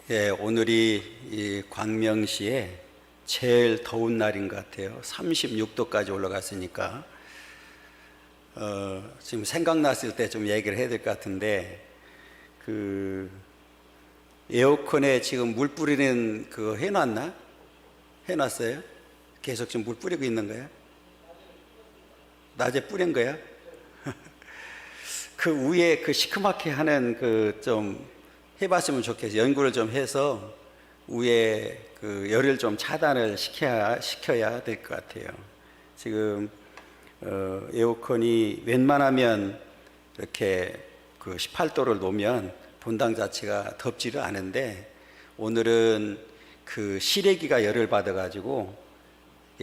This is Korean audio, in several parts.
예, 오늘이 이 광명시에 제일 더운 날인 것 같아요. 36도까지 올라갔으니까 지금 생각났을 때 좀 얘기를 해야 될 것 같은데, 그 에어컨에 지금 물 뿌리는 그거 해놨나? 해놨어요? 계속 지금 물 뿌리고 있는 거야? 낮에 뿌린 거야? 그 위에 그 시커멓게 하는 그 좀 해봤으면 좋겠어요. 연구를 좀 해서 위에 그 열을 좀 차단을 시켜야 될 것 같아요. 지금 에어컨이 웬만하면 이렇게 그 18도를 놓으면 본당 자체가 덥지를 않은데, 오늘은 그 실외기가 열을 받아가지고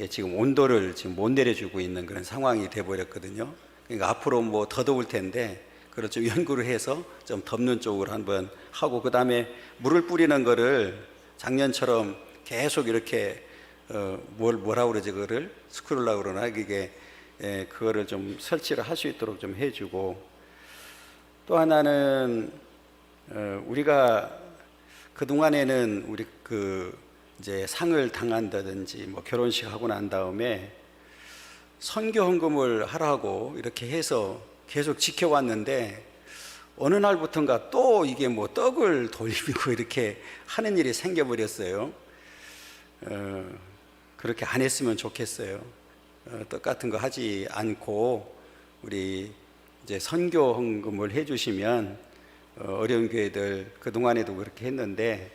지금 온도를 지금 못 내려주고 있는 그런 상황이 돼버렸거든요. 그러니까 앞으로 뭐 더 더울 텐데, 그걸 좀 연구를 해서 좀 덮는 쪽으로 한번 하고, 그 다음에 물을 뿌리는 거를 작년처럼 계속 이렇게 뭐라고 그러지, 그거를 스크롤라고 그러나, 그게 그거를 좀 설치를 할 수 있도록 좀 해주고, 또 하나는 우리가 그 동안에는 우리 그 이제 상을 당한다든지 뭐 결혼식 하고 난 다음에 선교 헌금을 하라고 이렇게 해서 계속 지켜왔는데, 어느 날부턴가 또 이게 뭐 떡을 돌리고 이렇게 하는 일이 생겨버렸어요. 그렇게 안 했으면 좋겠어요. 떡 같은 거 하지 않고 우리 이제 선교 헌금을 해주시면, 어려운 교회들 그동안에도 그렇게 했는데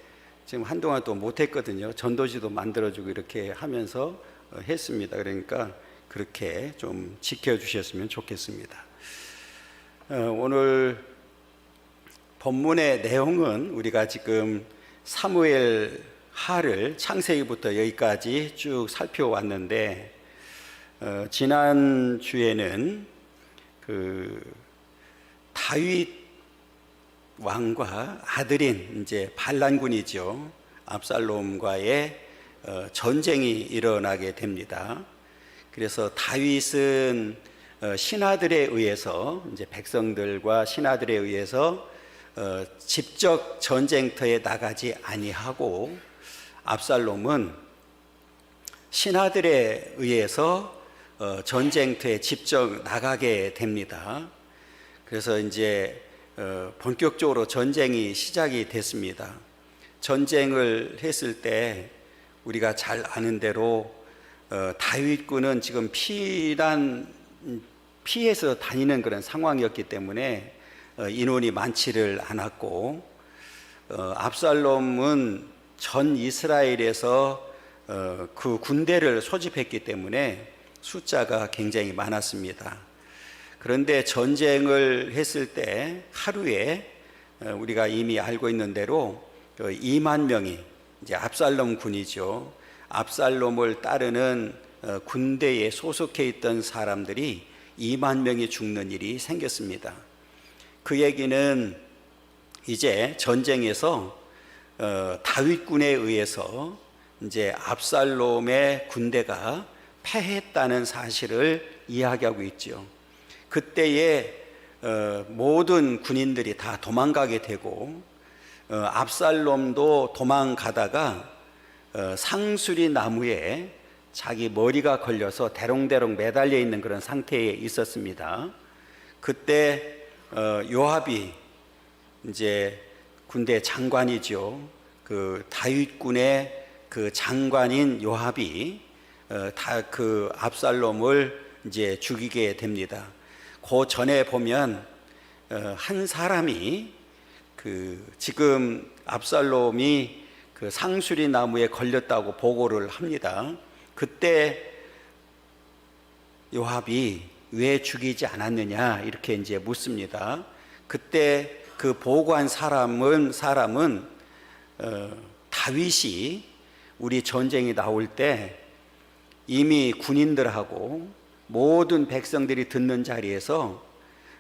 지금 한동안 또 못했거든요. 전도지도 만들어주고 이렇게 하면서 했습니다. 그러니까 그렇게 좀 지켜주셨으면 좋겠습니다. 오늘 본문의 내용은 우리가 지금 사무엘 하를 창세기부터 여기까지 쭉 살펴왔는데, 지난 주에는 그 다윗 왕과 아들인 이제 반란군이죠, 압살롬과의 전쟁이 일어나게 됩니다. 그래서 다윗은 신하들에 의해서, 이제 백성들과 신하들에 의해서 직접 전쟁터에 나가지 아니하고, 압살롬은 신하들에 의해서 전쟁터에 직접 나가게 됩니다. 그래서 이제 본격적으로 전쟁이 시작이 됐습니다. 전쟁을 했을 때 우리가 잘 아는 대로 다윗군은 지금 피해서 다니는 그런 상황이었기 때문에 인원이 많지를 않았고, 압살롬은 전 이스라엘에서 그 군대를 소집했기 때문에 숫자가 굉장히 많았습니다. 그런데 전쟁을 했을 때 하루에 우리가 이미 알고 있는 대로 2만 명이, 이제 압살롬 군이죠, 압살롬을 따르는 군대에 소속해 있던 사람들이 2만 명이 죽는 일이 생겼습니다. 그 얘기는 이제 전쟁에서 다윗군에 의해서 이제 압살롬의 군대가 패했다는 사실을 이야기하고 있죠. 그때에 모든 군인들이 다 도망가게 되고, 압살롬도 도망가다가 상수리 나무에 자기 머리가 걸려서 대롱대롱 매달려 있는 그런 상태에 있었습니다. 그때 요압이, 이제 군대 장관이죠, 그 다윗군의 그 장관인 요압이 그 압살롬을 이제 죽이게 됩니다. 그 전에 보면 한 사람이 그 지금 압살롬이 그 상수리 나무에 걸렸다고 보고를 합니다. 그때 요압이 왜 죽이지 않았느냐 이렇게 이제 묻습니다. 그때 그 보고한 사람은 다윗이 우리 전쟁이 나올 때 이미 군인들하고 모든 백성들이 듣는 자리에서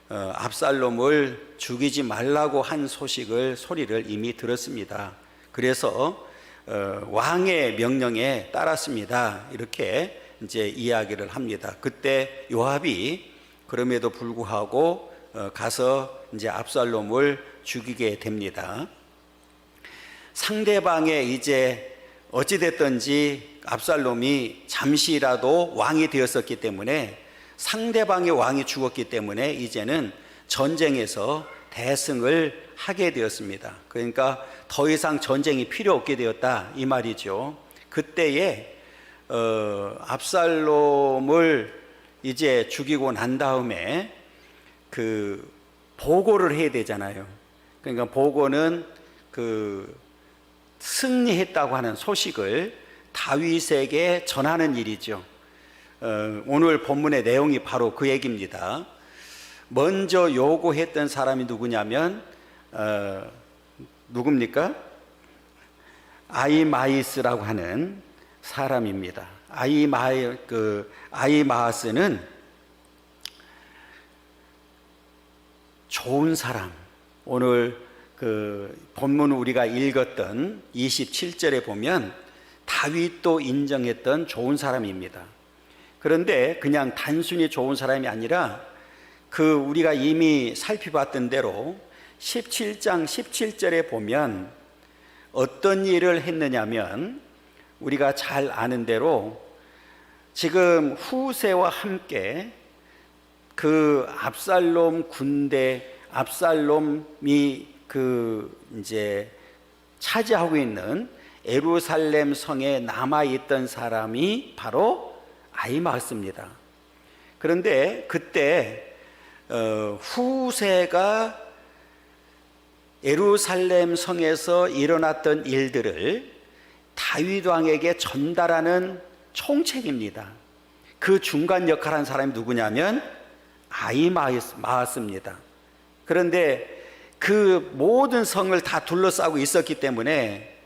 압살롬을 죽이지 말라고 한 소리를 이미 들었습니다. 그래서 왕의 명령에 따랐습니다. 이렇게 이제 이야기를 합니다. 그때 요압이 그럼에도 불구하고 가서 이제 압살롬을 죽이게 됩니다. 상대방의 이제 어찌됐든지 압살롬이 잠시라도 왕이 되었었기 때문에, 상대방의 왕이 죽었기 때문에 이제는 전쟁에서 대승을 하게 되었습니다. 그러니까 더 이상 전쟁이 필요 없게 되었다 이 말이죠. 그때에 압살롬을 이제 죽이고 난 다음에 그 보고를 해야 되잖아요. 그러니까 보고는 그 승리했다고 하는 소식을 다윗에게 전하는 일이죠. 오늘 본문의 내용이 바로 그 얘기입니다. 먼저 요구했던 사람이 누구냐면 누굽니까? 아히마아스라고 하는 사람입니다. 아히마아스는 좋은 사람. 오늘 그 본문 우리가 읽었던 27절에 보면 다윗도 인정했던 좋은 사람입니다. 그런데 그냥 단순히 좋은 사람이 아니라 그 우리가 이미 살펴봤던 대로 17장 17절에 보면 어떤 일을 했느냐면, 우리가 잘 아는 대로 지금 후세와 함께 그 압살롬 군대, 압살롬이 그 이제 차지하고 있는 예루살렘 성에 남아 있던 사람이 바로 아히마아스입니다. 그런데 그때 후세가 예루살렘 성에서 일어났던 일들을 다윗 왕에게 전달하는 총책입니다. 그 중간 역할을 한 사람이 누구냐면 아히마아스입니다. 그런데 그 모든 성을 다 둘러싸고 있었기 때문에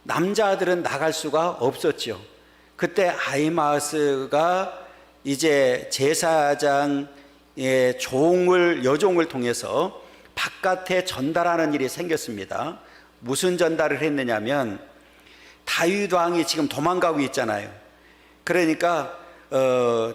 남자들은 나갈 수가 없었죠. 그때 아히마아스가 이제 제사장의 여종을 통해서 바깥에 전달하는 일이 생겼습니다. 무슨 전달을 했느냐면, 다윗 왕이 지금 도망가고 있잖아요. 그러니까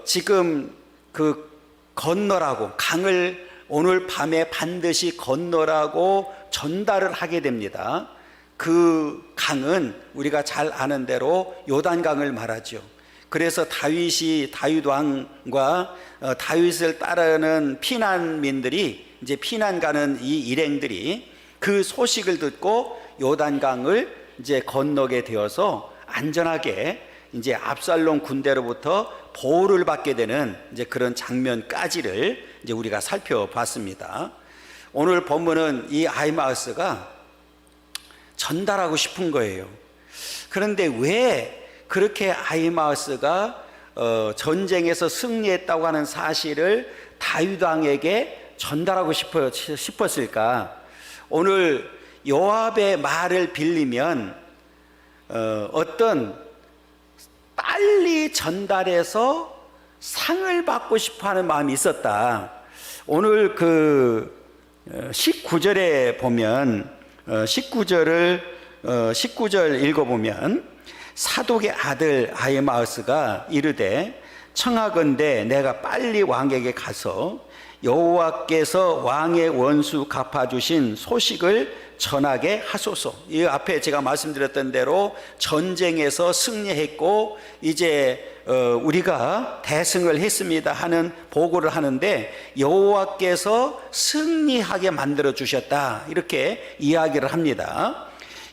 지금 그 건너라고, 강을 오늘 밤에 반드시 건너라고 전달을 하게 됩니다. 그 강은 우리가 잘 아는 대로 요단강을 말하죠. 그래서 다윗 왕과 다윗을 따르는 피난민들이, 이제 피난 가는 이 일행들이 그 소식을 듣고 요단강을 이제 건너게 되어서 안전하게 이제 압살롬 군대로부터 보호를 받게 되는 이제 그런 장면까지를 이제 우리가 살펴봤습니다. 오늘 본문은 이 아히마아스가 전달하고 싶은 거예요. 그런데 왜 그렇게 아히마아스가 전쟁에서 승리했다고 하는 사실을 다윗 왕에게 전달하고 싶었을까? 오늘 요압의 말을 빌리면 어떤 빨리 전달해서 상을 받고 싶어하는 마음이 있었다. 오늘 그 19절에 보면 19절 읽어보면, 사독의 아들 아히마아스가 이르되 청하건대 내가 빨리 왕에게 가서 여호와께서 왕의 원수 갚아주신 소식을 전하게 하소서. 이 앞에 제가 말씀드렸던 대로 전쟁에서 승리했고 이제 우리가 대승을 했습니다 하는 보고를 하는데, 여호와께서 승리하게 만들어 주셨다 이렇게 이야기를 합니다.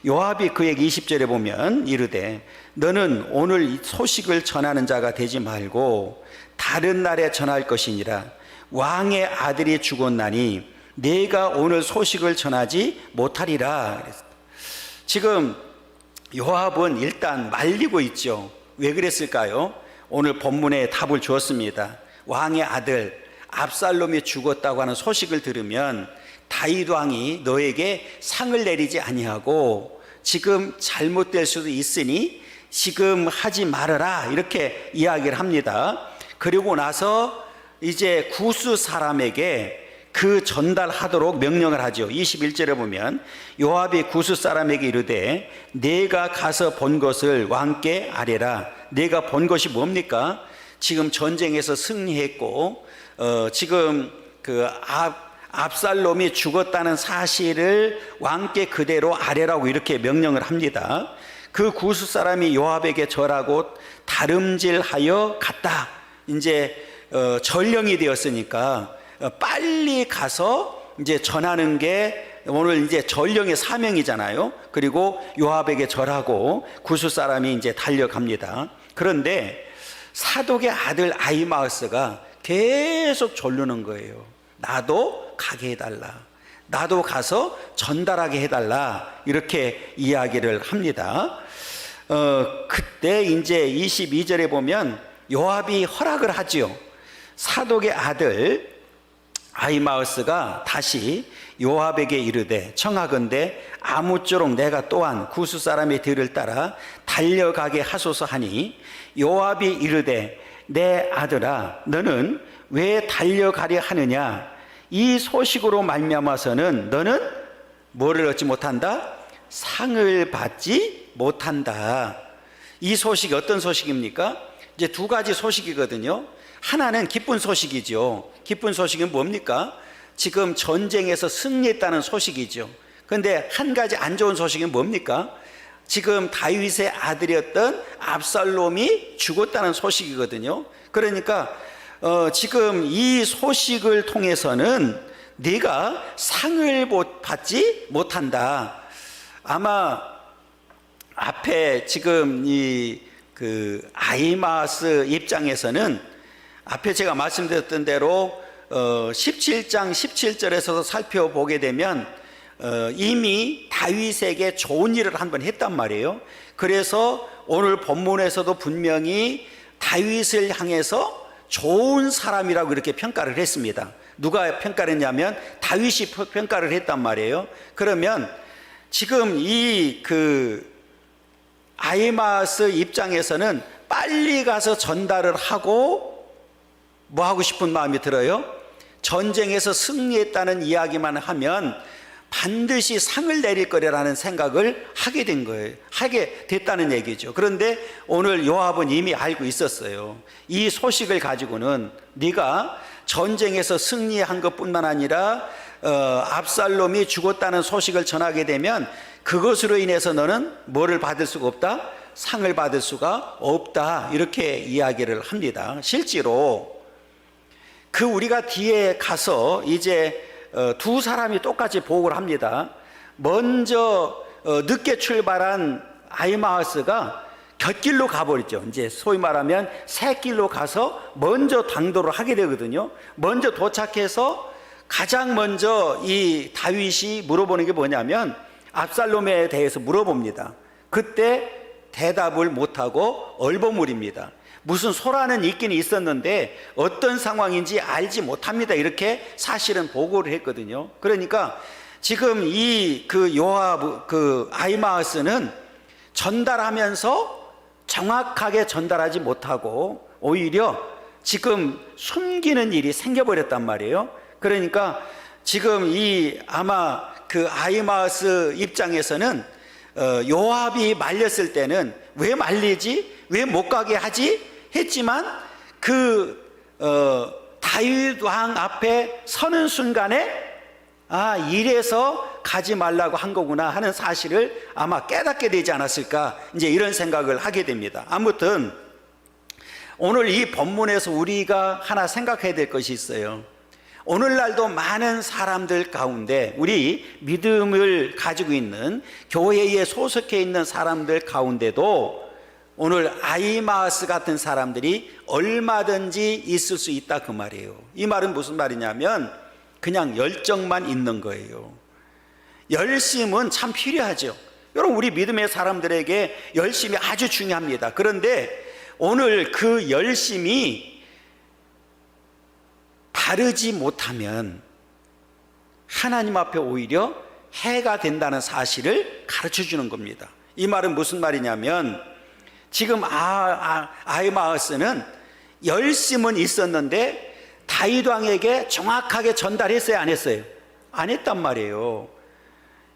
요압이 그에게 20절에 보면 이르되 너는 오늘 소식을 전하는 자가 되지 말고 다른 날에 전할 것이니라. 왕의 아들이 죽었나니 내가 오늘 소식을 전하지 못하리라. 지금 요압은 일단 말리고 있죠. 왜 그랬을까요? 오늘 본문에 답을 주었습니다. 왕의 아들 압살롬이 죽었다고 하는 소식을 들으면 다윗 왕이 너에게 상을 내리지 아니하고 지금 잘못될 수도 있으니 지금 하지 말아라 이렇게 이야기를 합니다. 그리고 나서 이제 구스 사람에게 그 전달하도록 명령을 하죠. 21절에 보면 요압이 구스 사람에게 이르되 내가 가서 본 것을 왕께 아뢰라. 내가 본 것이 뭡니까? 지금 전쟁에서 승리했고 지금 그 압살롬이 죽었다는 사실을 왕께 그대로 아뢰라고 이렇게 명령을 합니다. 그 구스 사람이 요압에게 절하고 다름질하여 갔다. 이제 전령이 되었으니까 빨리 가서 이제 전하는 게 오늘 이제 전령의 사명이잖아요. 그리고 요압에게 절하고 구스 사람이 이제 달려갑니다. 그런데 사독의 아들 아히마아스가 계속 졸르는 거예요. 나도 가게 해달라. 나도 가서 전달하게 해달라. 이렇게 이야기를 합니다. 그때 이제 22절에 보면 요압이 허락을 하지요. 사독의 아들 아히마아스가 다시 요압에게 이르되 청하건대 아무쪼록 내가 또한 구스 사람의 뒤를 따라 달려가게 하소서 하니 요압이 이르되 내 아들아 너는 왜 달려가려 하느냐 이 소식으로 말미암아서는 너는 뭐를 얻지 못한다? 상을 받지 못한다. 이 소식이 어떤 소식입니까? 이제 두 가지 소식이거든요. 하나는 기쁜 소식이죠. 기쁜 소식은 뭡니까? 지금 전쟁에서 승리했다는 소식이죠. 그런데 한 가지 안 좋은 소식은 뭡니까? 지금 다윗의 아들이었던 압살롬이 죽었다는 소식이거든요. 그러니까 지금 이 소식을 통해서는 네가 상을 받지 못한다. 아마 앞에 지금 그 아히마아스 입장에서는 앞에 제가 말씀드렸던 대로 17장 17절에서도 살펴보게 되면 이미 다윗에게 좋은 일을 한번 했단 말이에요. 그래서 오늘 본문에서도 분명히 다윗을 향해서 좋은 사람이라고 이렇게 평가를 했습니다. 누가 평가를 했냐면 다윗이 평가를 했단 말이에요. 그러면 지금 그 아히마아스 입장에서는 빨리 가서 전달을 하고 뭐 하고 싶은 마음이 들어요? 전쟁에서 승리했다는 이야기만 하면 반드시 상을 내릴 거라는 생각을 하게 된 거예요. 하게 됐다는 얘기죠. 그런데 오늘 요압은 이미 알고 있었어요. 이 소식을 가지고는 네가 전쟁에서 승리한 것뿐만 아니라 압살롬이 죽었다는 소식을 전하게 되면 그것으로 인해서 너는 뭐를 받을 수가 없다? 상을 받을 수가 없다. 이렇게 이야기를 합니다. 실제로 그 우리가 뒤에 가서 이제 두 사람이 똑같이 보고를 합니다. 먼저 늦게 출발한 아히마아스가 곁길로 가버리죠. 이제 소위 말하면 새길로 가서 먼저 당도를 하게 되거든요. 먼저 도착해서 가장 먼저 이 다윗이 물어보는 게 뭐냐면 압살롬에 대해서 물어봅니다. 그때 대답을 못하고 얼버무립니다. 무슨 소란은 있긴 있었는데 어떤 상황인지 알지 못합니다. 이렇게 사실은 보고를 했거든요. 그러니까 지금 요압 아히마아스는 전달하면서 정확하게 전달하지 못하고 오히려 지금 숨기는 일이 생겨버렸단 말이에요. 그러니까 지금 아마 그 아히마아스 입장에서는 요압이 말렸을 때는 왜 말리지? 왜 못 가게 하지? 했지만 다윗 왕 앞에 서는 순간에 이래서 가지 말라고 한 거구나 하는 사실을 아마 깨닫게 되지 않았을까, 이제 이런 생각을 하게 됩니다. 아무튼 오늘 이 본문에서 우리가 하나 생각해야 될 것이 있어요. 오늘날도 많은 사람들 가운데, 우리 믿음을 가지고 있는 교회에 소속해 있는 사람들 가운데도 오늘 아히마아스 같은 사람들이 얼마든지 있을 수 있다, 그 말이에요. 이 말은 무슨 말이냐면 그냥 열정만 있는 거예요. 열심은 참 필요하죠. 여러분, 우리 믿음의 사람들에게 열심이 아주 중요합니다. 그런데 오늘 그 열심이 바르지 못하면 하나님 앞에 오히려 해가 된다는 사실을 가르쳐 주는 겁니다. 이 말은 무슨 말이냐면 지금 아히마아스는 열심은 있었는데 다윗 왕에게 정확하게 전달했어요, 안 했어요? 안 했단 말이에요.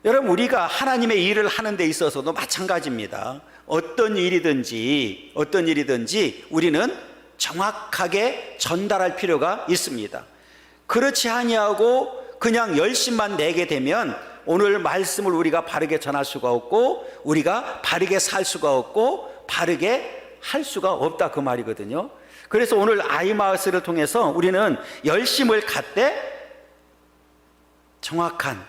여러분, 우리가 하나님의 일을 하는 데 있어서도 마찬가지입니다. 어떤 일이든지 우리는 정확하게 전달할 필요가 있습니다. 그렇지 아니하고 그냥 열심만 내게 되면 오늘 말씀을 우리가 바르게 전할 수가 없고 우리가 바르게 살 수가 없고 바르게 할 수가 없다, 그 말이거든요. 그래서 오늘 아이마우스를 통해서 우리는 열심을 갖되 정확한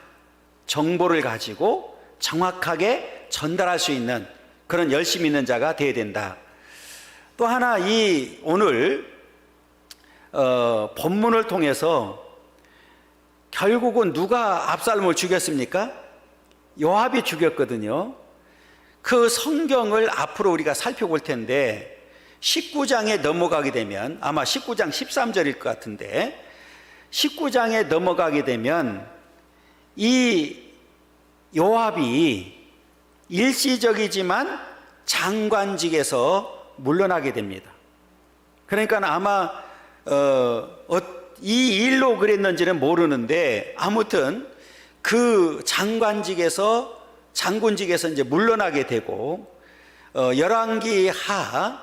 정보를 가지고 정확하게 전달할 수 있는 그런 열심 있는 자가 되어야 된다. 또 하나, 이 오늘 본문을 통해서 결국은 누가 압살롬을 죽였습니까? 요압이 죽였거든요. 그 성경을 앞으로 우리가 살펴볼 텐데 19장에 넘어가게 되면, 아마 19장 13절일 것 같은데 19장에 넘어가게 되면 이 요압이 일시적이지만 장관직에서 물러나게 됩니다. 그러니까 아마 이 일로 그랬는지는 모르는데 아무튼 그 장군직에서 이제 물러나게 되고, 열왕기하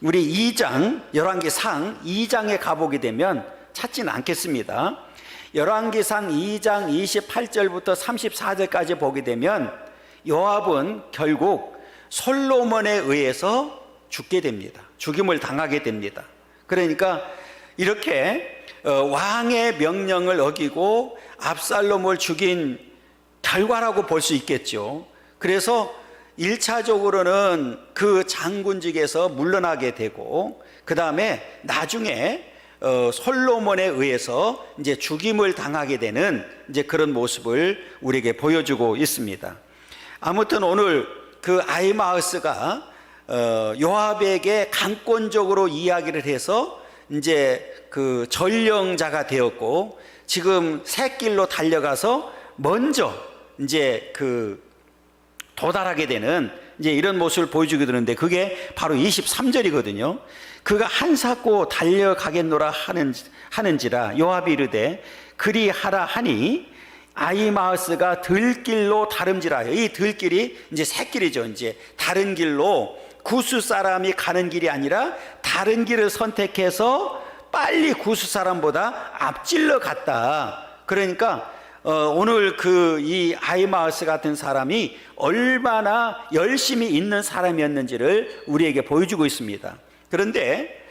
우리 2장, 열왕기상 2장에 가보게 되면 찾지는 않겠습니다. 열왕기상 2장 28절부터 34절까지 보게 되면 요압은 결국 솔로몬에 의해서 죽게 됩니다. 죽임을 당하게 됩니다. 그러니까 이렇게 왕의 명령을 어기고 압살롬을 죽인 결과라고 볼 수 있겠죠. 그래서 1차적으로는 그 장군직에서 물러나게 되고, 그 다음에 나중에 솔로몬에 의해서 이제 죽임을 당하게 되는 이제 그런 모습을 우리에게 보여주고 있습니다. 아무튼 오늘 그 아히마아스가 요압에게 강권적으로 이야기를 해서 이제 그 전령자가 되었고, 지금 새길로 달려가서 먼저 이제 그 도달하게 되는 이제 이런 모습을 보여주게 되는데, 그게 바로 23절이거든요. 그가 한사코 달려가겠노라 하는지라 요압이 이르되 그리하라 하니 아히마아스가 들길로 다름질하여, 이 들길이 이제 새길이죠. 이제 다른 길로, 구스 사람이 가는 길이 아니라 다른 길을 선택해서 빨리 구스 사람보다 앞질러 갔다. 그러니까 오늘 이 아히마아스 같은 사람이 얼마나 열심히 있는 사람이었는지를 우리에게 보여주고 있습니다. 그런데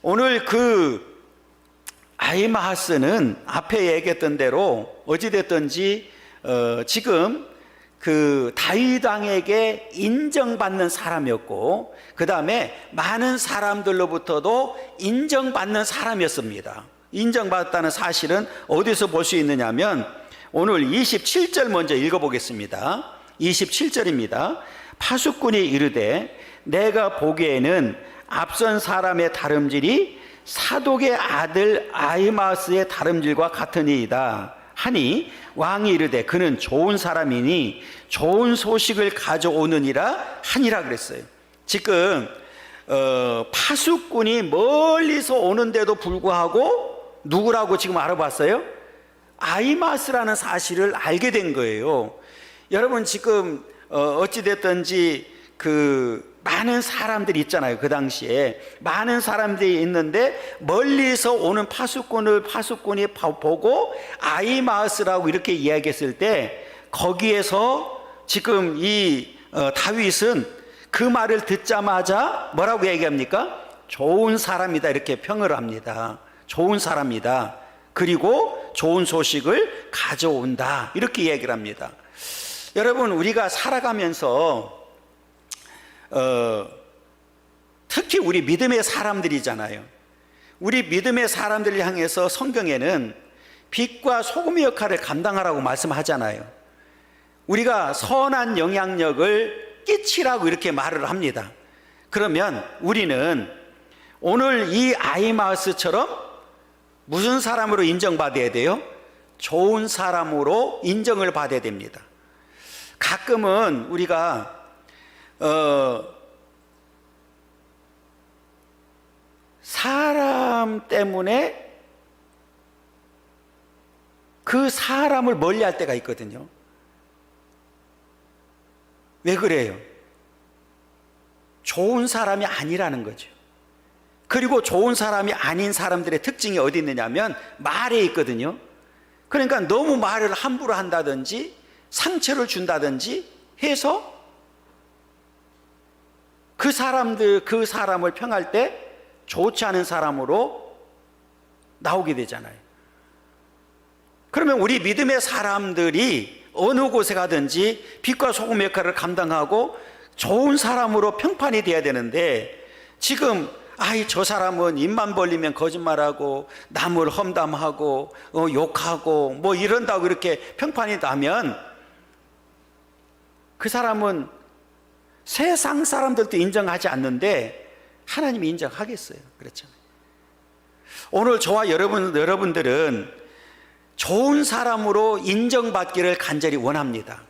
오늘 그 아히마아스는 앞에 얘기했던 대로 어찌됐든지 지금 그 다윗 왕에게 인정받는 사람이었고, 그 다음에 많은 사람들로부터도 인정받는 사람이었습니다. 인정받았다는 사실은 어디서 볼 수 있느냐면 오늘 27절 먼저 읽어보겠습니다. 27절입니다. 파수꾼이 이르되 내가 보기에는 앞선 사람의 다름질이 사독의 아들 아히마아스의 다름질과 같으니이다 하니 왕이 이르되 그는 좋은 사람이니 좋은 소식을 가져오느니라 하니라 그랬어요. 지금 파수꾼이 멀리서 오는데도 불구하고 누구라고 지금 알아봤어요? 아히마아스라는 사실을 알게 된 거예요. 여러분, 지금 어찌됐든지 그 많은 사람들이 있잖아요. 그 당시에 많은 사람들이 있는데 멀리서 오는 파수꾼이 보고 아히마아스라고 이렇게 이야기했을 때, 거기에서 지금 이 다윗은 그 말을 듣자마자 뭐라고 얘기합니까? 좋은 사람이다, 이렇게 평을 합니다. 좋은 사람이다, 그리고 좋은 소식을 가져온다, 이렇게 얘기를 합니다. 여러분, 우리가 살아가면서 특히 우리 믿음의 사람들이잖아요. 우리 믿음의 사람들을 향해서 성경에는 빛과 소금의 역할을 감당하라고 말씀하잖아요. 우리가 선한 영향력을 끼치라고 이렇게 말을 합니다. 그러면 우리는 오늘 이 아히마아스처럼 무슨 사람으로 인정받아야 돼요? 좋은 사람으로 인정을 받아야 됩니다. 가끔은 우리가 사람 때문에 그 사람을 멀리할 때가 있거든요. 왜 그래요? 좋은 사람이 아니라는 거죠. 그리고 좋은 사람이 아닌 사람들의 특징이 어디 있느냐면 말에 있거든요. 그러니까 너무 말을 함부로 한다든지 상처를 준다든지 해서 그 사람을 평할 때 좋지 않은 사람으로 나오게 되잖아요. 그러면 우리 믿음의 사람들이 어느 곳에 가든지 빛과 소금 역할을 감당하고 좋은 사람으로 평판이 돼야 되는데, 지금 저 사람은 입만 벌리면 거짓말하고 남을 험담하고 욕하고 뭐 이런다고 이렇게 평판이 나면 그 사람은 세상 사람들도 인정하지 않는데 하나님이 인정하겠어요? 그렇잖아요. 오늘 저와 여러분들은 좋은 사람으로 인정받기를 간절히 원합니다.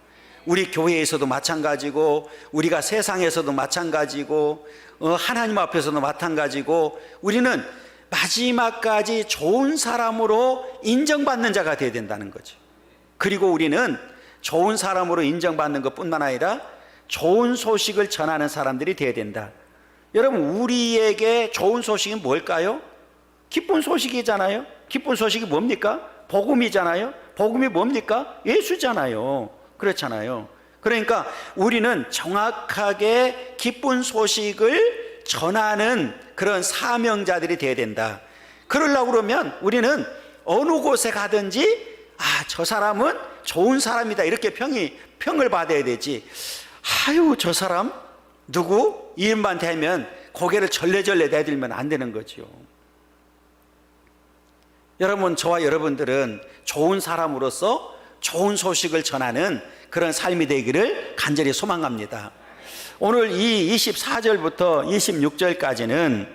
우리 교회에서도 마찬가지고, 우리가 세상에서도 마찬가지고, 하나님 앞에서도 마찬가지고, 우리는 마지막까지 좋은 사람으로 인정받는 자가 되어야 된다는 거죠. 그리고 우리는 좋은 사람으로 인정받는 것뿐만 아니라 좋은 소식을 전하는 사람들이 되어야 된다. 여러분, 우리에게 좋은 소식이 뭘까요? 기쁜 소식이잖아요. 기쁜 소식이 뭡니까? 복음이잖아요. 복음이 뭡니까? 예수잖아요. 그렇잖아요. 그러니까 우리는 정확하게 기쁜 소식을 전하는 그런 사명자들이 되어야 된다. 그러려고 그러면 우리는 어느 곳에 가든지 저 사람은 좋은 사람이다 이렇게 평을 받아야 되지, 저 사람 누구? 이름만 대면 고개를 절레절레 내들면 안 되는 거죠. 여러분, 저와 여러분들은 좋은 사람으로서 좋은 소식을 전하는 그런 삶이 되기를 간절히 소망합니다. 오늘 이 24절부터 26절까지는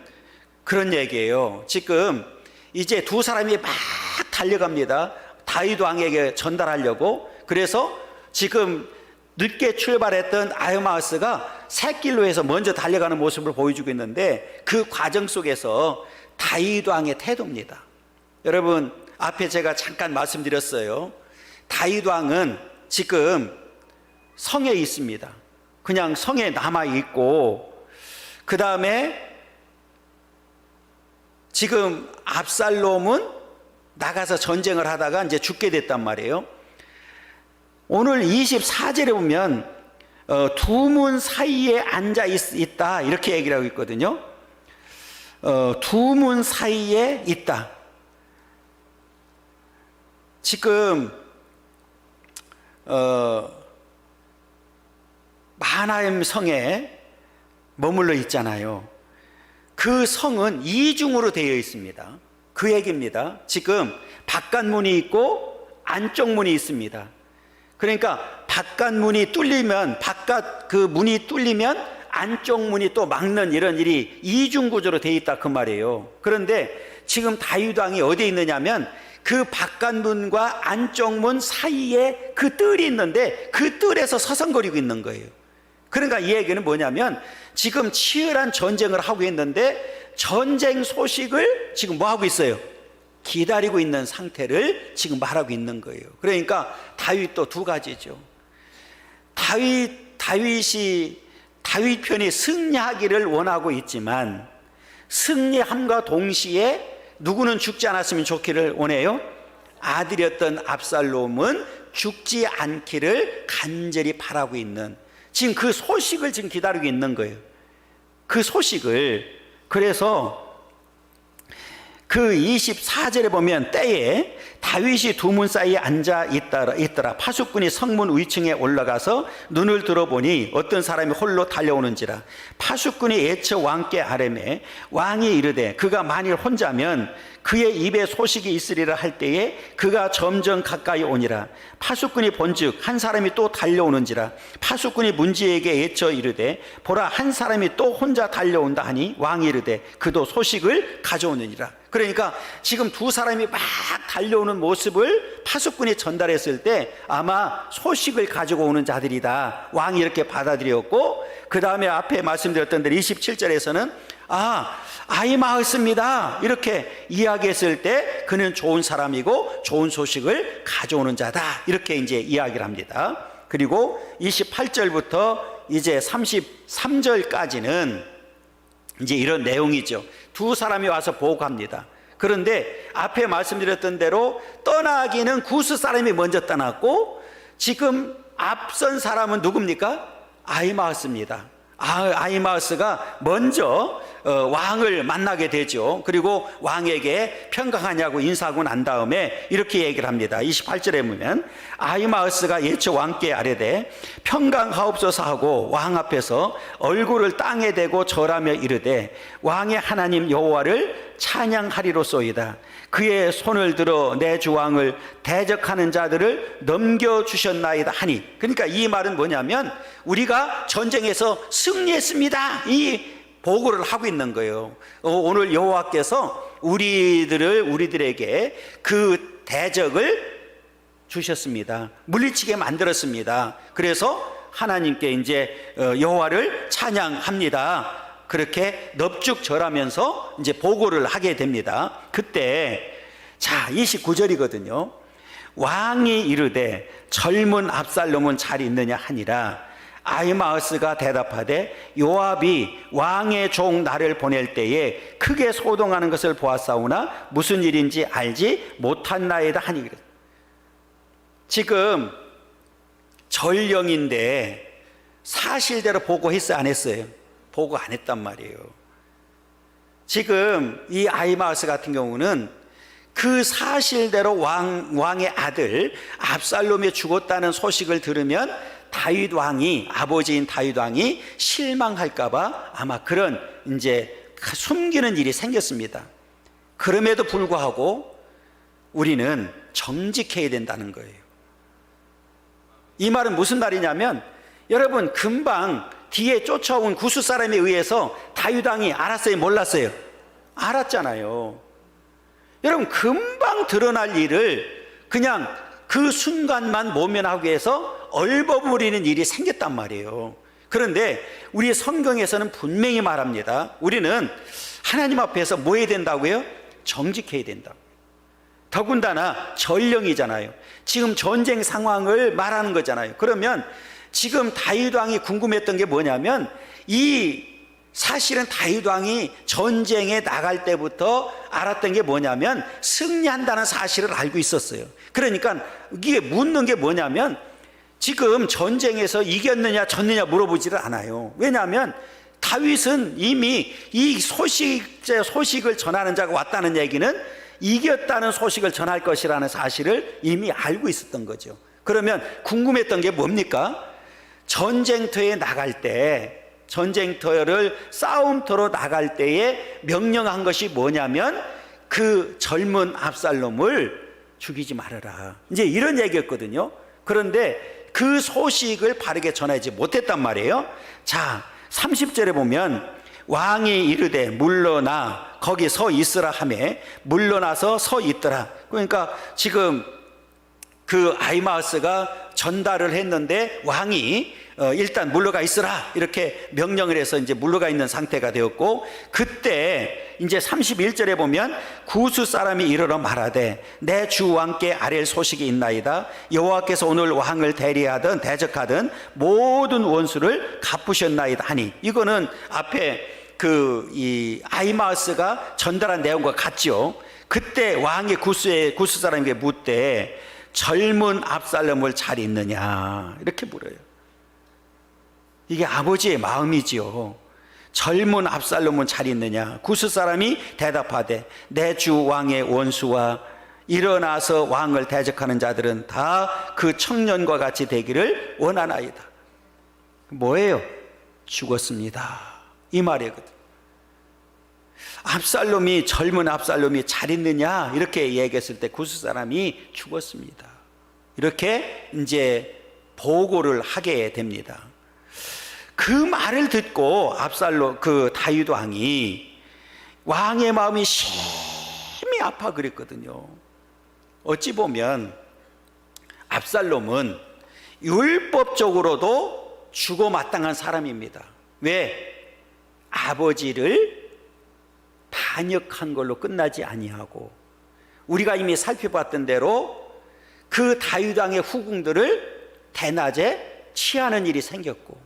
그런 얘기예요. 지금 이제 두 사람이 막 달려갑니다. 다윗 왕에게 전달하려고. 그래서 지금 늦게 출발했던 아히마아스가 샛길로 해서 먼저 달려가는 모습을 보여주고 있는데, 그 과정 속에서 다윗 왕의 태도입니다. 여러분, 앞에 제가 잠깐 말씀드렸어요. 다윗 왕은 지금 성에 있습니다. 그냥 성에 남아 있고, 그 다음에 지금 압살롬은 나가서 전쟁을 하다가 이제 죽게 됐단 말이에요. 오늘 24절에 보면 두 문 사이에 앉아 있다 이렇게 얘기를 하고 있거든요. 두 문 사이에 있다. 지금 마하나임 성에 머물러 있잖아요. 그 성은 이중으로 되어 있습니다. 그 얘기입니다. 지금 바깥 문이 있고 안쪽 문이 있습니다. 그러니까 바깥 문이 뚫리면, 바깥 그 문이 뚫리면 안쪽 문이 또 막는 이런 일이 이중 구조로 되어 있다 그 말이에요. 그런데 지금 다윗 왕이 어디에 있느냐면 그 바깥 문과 안쪽 문 사이에 그 뜰이 있는데 그 뜰에서 서성거리고 있는 거예요. 그러니까 이 얘기는 뭐냐면 지금 치열한 전쟁을 하고 있는데 전쟁 소식을 지금 뭐 하고 있어요? 기다리고 있는 상태를 지금 말하고 있는 거예요. 그러니까 다윗도 두 가지죠. 다윗 편이 승리하기를 원하고 있지만 승리함과 동시에 누구는 죽지 않았으면 좋기를 원해요? 아들이었던 압살롬은 죽지 않기를 간절히 바라고 있는, 지금 그 소식을 지금 기다리고 있는 거예요. 그 소식을. 그래서 그 24절에 보면 때에 다윗이 두 문 사이에 앉아 있더라. 파수꾼이 성문 위층에 올라가서 눈을 들어보니 어떤 사람이 홀로 달려오는지라. 파수꾼이 애처 왕께 아뢰매 왕이 이르되 그가 만일 혼자면 그의 입에 소식이 있으리라 할 때에 그가 점점 가까이 오니라. 파수꾼이 본즉 한 사람이 또 달려오는지라. 파수꾼이 문지에게 애처 이르되 보라 한 사람이 또 혼자 달려온다 하니 왕이 이르되 그도 소식을 가져오느니라. 그러니까 지금 두 사람이 막 달려오는 모습을 파수꾼이 전달했을 때 아마 소식을 가지고 오는 자들이다, 왕이 이렇게 받아들였고, 그 다음에 앞에 말씀드렸던 대로 27절에서는 아히마아스입니다 이렇게 이야기했을 때 그는 좋은 사람이고 좋은 소식을 가져오는 자다 이렇게 이제 이야기를 합니다. 그리고 28절부터 이제 33절까지는 이제 이런 내용이죠. 두 사람이 와서 보고합니다. 그런데 앞에 말씀드렸던 대로 떠나기는 구스 사람이 먼저 떠났고, 지금 앞선 사람은 누굽니까? 아히마아스입니다. 아히마아스가 먼저 왕을 만나게 되죠. 그리고 왕에게 평강하냐고 인사하고 난 다음에 이렇게 얘기를 합니다. 28절에 보면 아히마아스가 예초 왕께 아뢰되 평강하옵소서 하고 왕 앞에서 얼굴을 땅에 대고 절하며 이르되 왕의 하나님 여호와를 찬양하리로소이다. 그의 손을 들어 내 주 왕을 대적하는 자들을 넘겨주셨나이다 하니, 그러니까 이 말은 뭐냐면 우리가 전쟁에서 승리했습니다, 이 보고를 하고 있는 거예요. 오늘 여호와께서 우리들에게 그 대적을 주셨습니다. 물리치게 만들었습니다. 그래서 하나님께 이제 여호와를 찬양합니다. 그렇게 넙죽 절하면서 이제 보고를 하게 됩니다. 그때 자 29절이거든요. 왕이 이르되 젊은 압살롬은 잘 있느냐 하니라. 아히마아스가 대답하되 요압이 왕의 종 나를 보낼 때에 크게 소동하는 것을 보았사오나 무슨 일인지 알지 못한나이다 하니. 지금 전령인데 사실대로 보고했어요, 안 했어요? 보고 안 했단 말이에요. 지금 이 아히마아스 같은 경우는 그 사실대로 왕의 아들 압살롬이 죽었다는 소식을 들으면 다윗 왕이, 아버지인 다윗 왕이 실망할까봐 아마 그런 이제 숨기는 일이 생겼습니다. 그럼에도 불구하고 우리는 정직해야 된다는 거예요. 이 말은 무슨 말이냐면, 여러분 금방 뒤에 쫓아온 구스 사람에 의해서 다윗 왕이 알았어요, 몰랐어요? 알았잖아요. 여러분 금방 드러날 일을 그냥 그 순간만 모면하기 위해서 얼버무리는 일이 생겼단 말이에요. 그런데 우리 성경에서는 분명히 말합니다. 우리는 하나님 앞에서 뭐 해야 된다고요? 정직해야 된다고. 더군다나 전령이잖아요. 지금 전쟁 상황을 말하는 거잖아요. 그러면 지금 다윗 왕이 궁금했던 게 뭐냐면, 이 사실은 다윗 왕이 전쟁에 나갈 때부터 알았던 게 뭐냐면 승리한다는 사실을 알고 있었어요. 그러니까 이게 묻는 게 뭐냐면, 지금 전쟁에서 이겼느냐 졌느냐 물어보지를 않아요. 왜냐하면 다윗은 이미 이 소식을 전하는 자가 왔다는 얘기는 이겼다는 소식을 전할 것이라는 사실을 이미 알고 있었던 거죠. 그러면 궁금했던 게 뭡니까? 전쟁터에 나갈 때, 전쟁터를 싸움터로 나갈 때에 명령한 것이 뭐냐면 그 젊은 압살롬을 죽이지 말아라, 이제 이런 얘기였거든요. 그런데 그 소식을 바르게 전하지 못했단 말이에요. 자 30절에 보면 왕이 이르되 물러나 거기 서 있으라 하매 물러나서 서 있더라. 그러니까 지금 그 아히마아스가 전달을 했는데 왕이 일단 물러가 있으라 이렇게 명령을 해서 이제 물러가 있는 상태가 되었고, 그때 이제 31절에 보면 구스 사람이 이르러 말하되 내 주 왕께 아랠 소식이 있나이다. 여호와께서 오늘 왕을 대리하든 대적하든 모든 원수를 갚으셨나이다 하니, 이거는 앞에 이 아히마아스가 전달한 내용과 같죠. 그때 왕이 구스 사람에게 묻되 젊은 압살롬을 잘 있느냐 이렇게 물어요. 이게 아버지의 마음이지요. 젊은 압살롬은 잘 있느냐. 구스 사람이 대답하되 내 주 왕의 원수와 일어나서 왕을 대적하는 자들은 다 그 청년과 같이 되기를 원하나이다. 뭐예요? 죽었습니다, 이 말이거든. 압살롬이, 젊은 압살롬이 잘 있느냐 이렇게 얘기했을 때 구스 사람이 죽었습니다, 이렇게 이제 보고를 하게 됩니다. 그 말을 듣고 다윗 왕이, 왕의 마음이 심히 아파 그랬거든요. 어찌 보면 압살롬은 율법적으로도 죽어 마땅한 사람입니다. 왜? 아버지를 반역한 걸로 끝나지 아니하고, 우리가 이미 살펴봤던 대로 그 다윗 왕의 후궁들을 대낮에 취하는 일이 생겼고,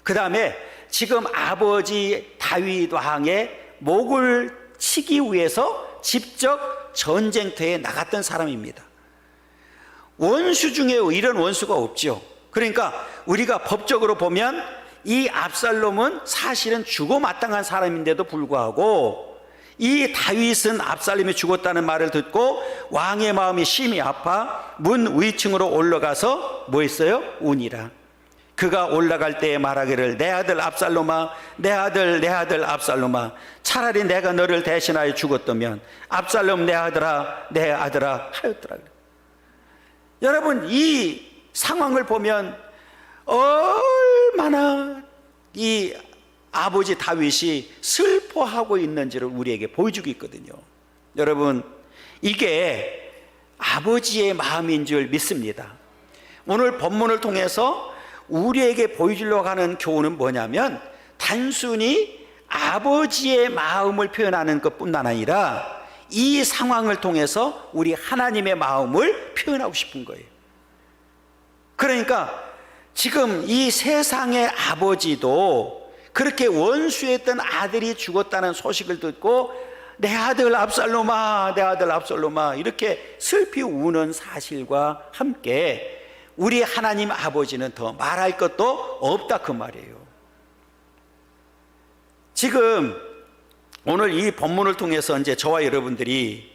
그 다음에 지금 아버지 다윗 왕의 목을 치기 위해서 직접 전쟁터에 나갔던 사람입니다. 원수 중에 이런 원수가 없죠. 그러니까 우리가 법적으로 보면 이 압살롬은 사실은 죽어 마땅한 사람인데도 불구하고 이 다윗은 압살롬이 죽었다는 말을 듣고 왕의 마음이 심히 아파 문 위층으로 올라가서 뭐 했어요? 우니라. 그가 올라갈 때에 말하기를 내 아들 압살롬아, 내 아들 압살롬아, 차라리 내가 너를 대신하여 죽었다면 압살롬 내 아들아 하였더라. 여러분, 이 상황을 보면 얼마나 이 아버지 다윗이 슬퍼하고 있는지를 우리에게 보여주고 있거든요. 여러분, 이게 아버지의 마음인 줄 믿습니다. 오늘 본문을 통해서 우리에게 보여주려고 하는 교훈은 뭐냐면 단순히 아버지의 마음을 표현하는 것뿐만 아니라 이 상황을 통해서 우리 하나님의 마음을 표현하고 싶은 거예요. 그러니까 지금 이 세상의 아버지도 그렇게 원수했던 아들이 죽었다는 소식을 듣고 내 아들 압살롬아, 내 아들 압살롬아 이렇게 슬피 우는 사실과 함께 우리 하나님 아버지는 더 말할 것도 없다 그 말이에요. 지금 오늘 이 본문을 통해서 이제 저와 여러분들이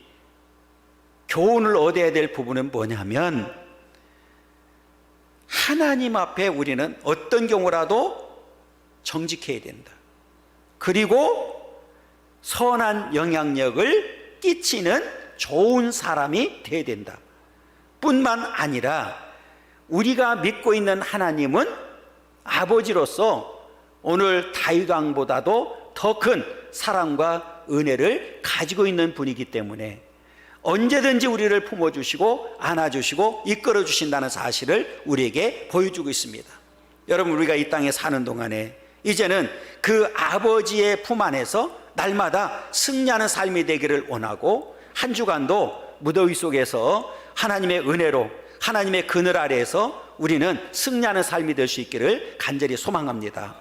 교훈을 얻어야 될 부분은 뭐냐면 하나님 앞에 우리는 어떤 경우라도 정직해야 된다. 그리고 선한 영향력을 끼치는 좋은 사람이 돼야 된다. 뿐만 아니라 우리가 믿고 있는 하나님은 아버지로서 오늘 다윗 왕보다도 더 큰 사랑과 은혜를 가지고 있는 분이기 때문에 언제든지 우리를 품어주시고 안아주시고 이끌어주신다는 사실을 우리에게 보여주고 있습니다. 여러분, 우리가 이 땅에 사는 동안에 이제는 그 아버지의 품 안에서 날마다 승리하는 삶이 되기를 원하고 한 주간도 무더위 속에서 하나님의 은혜로 하나님의 그늘 아래에서 우리는 승리하는 삶이 될 수 있기를 간절히 소망합니다.